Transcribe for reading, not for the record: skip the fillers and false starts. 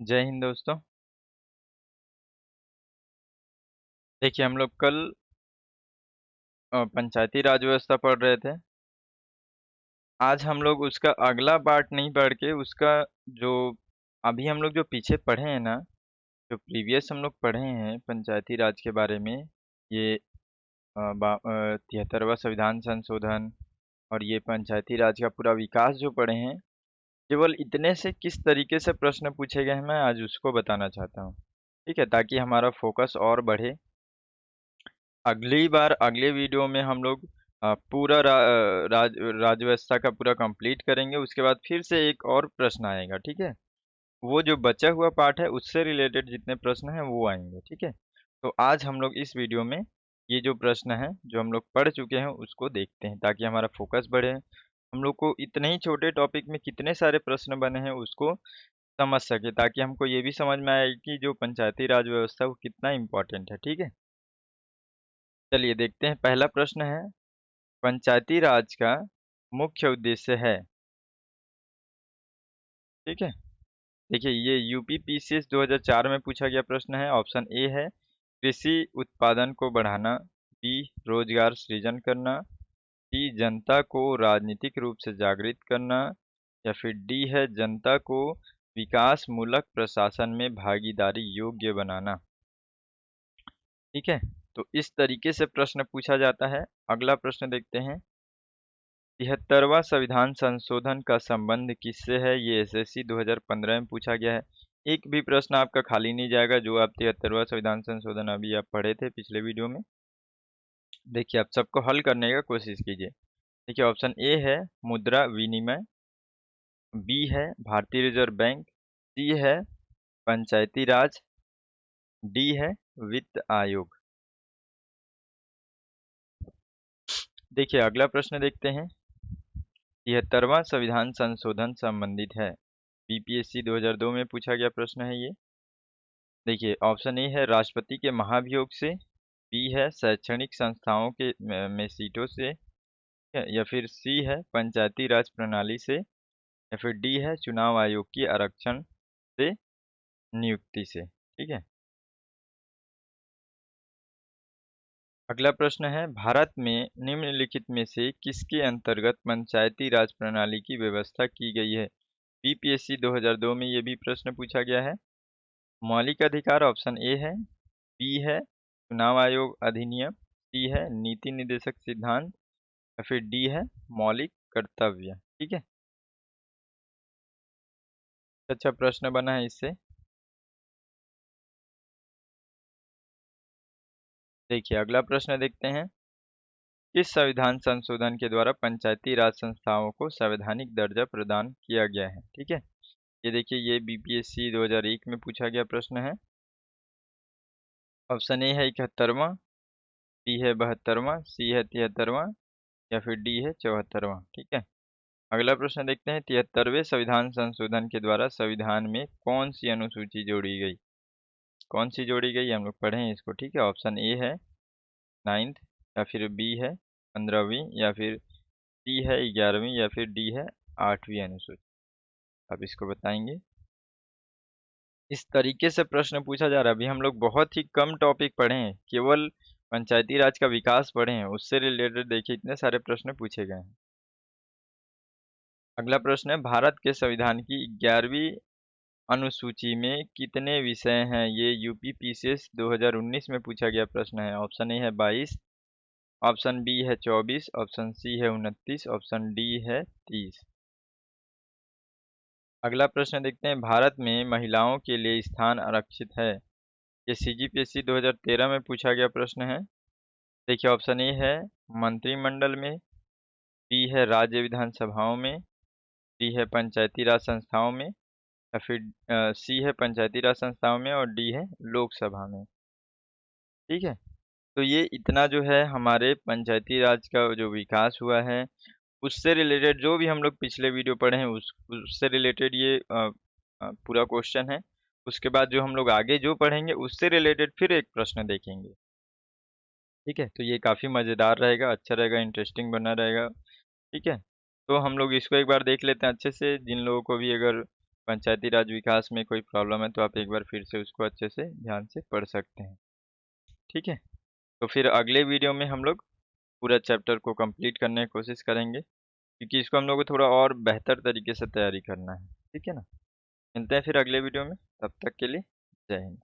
जय हिंद दोस्तों। देखिए हम लोग कल पंचायती राज व्यवस्था पढ़ रहे थे। आज हम लोग उसका अगला पार्ट नहीं पढ़ के उसका जो अभी हम लोग जो पीछे पढ़े हैं ना, जो प्रीवियस हम लोग पढ़े हैं पंचायती राज के बारे में, ये 73वां संविधान संशोधन और ये पंचायती राज का पूरा विकास जो पढ़े हैं, केवल इतने से किस तरीके से प्रश्न पूछे गए हैं मैं आज उसको बताना चाहता हूँ। ठीक है, ताकि हमारा फोकस और बढ़े। अगली बार अगले वीडियो में हम लोग पूरा राज्य व्यवस्था का पूरा कंप्लीट करेंगे। उसके बाद फिर से एक और प्रश्न आएगा, ठीक है? वो जो बचा हुआ पार्ट है उससे रिलेटेड जितने प्रश्न हैं वो आएंगे, ठीक है? तो आज हम लोग इस वीडियो में ये जो प्रश्न है जो हम लोग पढ़ चुके हैं उसको देखते हैं ताकि हमारा फोकस बढ़े। हम लोग को इतने ही छोटे टॉपिक में कितने सारे प्रश्न बने हैं उसको समझ सके, ताकि हमको ये भी समझ में आए कि जो पंचायती राज व्यवस्था है वो कितना इम्पोर्टेंट है, ठीक है? चलिए देखते हैं। पहला प्रश्न है, पंचायती राज का मुख्य उद्देश्य है। ठीक है, देखिए ये यूपी पीसीएस 2004 में पूछा गया प्रश्न है। ऑप्शन ए है कृषि उत्पादन को बढ़ाना, बी रोजगार सृजन करना, सी जनता को राजनीतिक रूप से जागृत करना, या फिर डी है जनता को विकास मूलक प्रशासन में भागीदारी योग्य बनाना। ठीक है, तो इस तरीके से प्रश्न पूछा जाता है। अगला प्रश्न देखते हैं। 73वां संविधान संशोधन का संबंध किससे है? ये एसएससी 2015 में पूछा गया है। एक भी प्रश्न आपका खाली नहीं जाएगा जो आप 73वां संविधान संशोधन अभी आप पढ़े थे पिछले वीडियो में। देखिए आप सबको हल करने का कोशिश कीजिए। देखिए ऑप्शन ए है मुद्रा विनिमय, बी है भारतीय रिजर्व बैंक, सी है पंचायती राज, डी है वित्त आयोग। देखिए अगला प्रश्न देखते हैं। 73वां संविधान संशोधन संबंधित है, बीपीएससी 2002 में पूछा गया प्रश्न है ये। देखिए ऑप्शन ए है राष्ट्रपति के महाभियोग से, बी है शैक्षणिक संस्थाओं के में सीटों से, या फिर सी है पंचायती राज प्रणाली से, या फिर डी है चुनाव आयोग की आरक्षण से नियुक्ति से। ठीक है, अगला प्रश्न है भारत में निम्नलिखित में से किसके अंतर्गत पंचायती राज प्रणाली की व्यवस्था की गई है? बीपीएससी 2002 में ये भी प्रश्न पूछा गया है। मौलिक अधिकार ऑप्शन ए है, बी है चुनाव आयोग अधिनियम, सी है नीति निर्देशक सिद्धांत, या फिर डी है मौलिक कर्तव्य। ठीक है, अच्छा प्रश्न बना है इससे। देखिए अगला प्रश्न देखते हैं। किस संविधान संशोधन के द्वारा पंचायती राज संस्थाओं को संवैधानिक दर्जा प्रदान किया गया है? ठीक है, ये देखिए ये बीपीएससी 2001 में पूछा गया प्रश्न है। ऑप्शन ए है 71वां, बी है 72वां, सी है 73वां, या फिर डी है 74वां। ठीक है, अगला प्रश्न देखते हैं। 73वें संविधान संशोधन के द्वारा संविधान में कौन सी अनुसूची जोड़ी गई? कौन सी जोड़ी गई हम लोग पढ़े हैं इसको। ठीक है, ऑप्शन ए है 9th, या फिर बी है 15वीं, या फिर सी है 11वीं, या फिर डी है 8वीं अनुसूची। अब इसको बताएंगे। इस तरीके से प्रश्न पूछा जा रहा है। अभी हम लोग बहुत ही कम टॉपिक पढ़े हैं, केवल पंचायती राज का विकास पढ़े हैं, उससे रिलेटेड देखिए इतने सारे प्रश्न पूछे गए हैं। अगला प्रश्न है भारत के संविधान की 11वीं अनुसूची में कितने विषय हैं? ये यूपी पीसीएस 2019 में पूछा गया प्रश्न है। ऑप्शन ए है 22, ऑप्शन बी है 24, ऑप्शन सी है 29, ऑप्शन डी है 30। अगला प्रश्न देखते हैं। भारत में महिलाओं के लिए स्थान आरक्षित है? ये सीजीपीएससी 2013 में पूछा गया प्रश्न है। देखिए ऑप्शन ए है मंत्रिमंडल में, बी है राज्य विधानसभाओं में, डी है पंचायती राज संस्थाओं में, या फिर सी है पंचायती राज संस्थाओं में, और डी है लोकसभा में। ठीक है, तो ये इतना जो है हमारे पंचायती राज का जो विकास हुआ है उससे रिलेटेड जो भी हम लोग पिछले वीडियो पढ़े हैं उससे रिलेटेड ये पूरा क्वेश्चन है। उसके बाद जो हम लोग आगे जो पढ़ेंगे उससे रिलेटेड फिर एक प्रश्न देखेंगे। ठीक है, तो ये काफ़ी मज़ेदार रहेगा, अच्छा रहेगा, इंटरेस्टिंग बना रहेगा। ठीक है, तो हम लोग इसको एक बार देख लेते हैं अच्छे से। जिन लोगों को भी अगर पंचायती राज विकास में कोई प्रॉब्लम है तो आप एक बार फिर से उसको अच्छे से ध्यान से पढ़ सकते हैं। ठीक है, तो फिर अगले वीडियो में हम लोग पूरा चैप्टर को कंप्लीट करने की कोशिश करेंगे, क्योंकि इसको हम लोग को थोड़ा और बेहतर तरीके से तैयारी करना है। ठीक है ना, मिलते हैं फिर अगले वीडियो में, तब तक के लिए जय हिंद।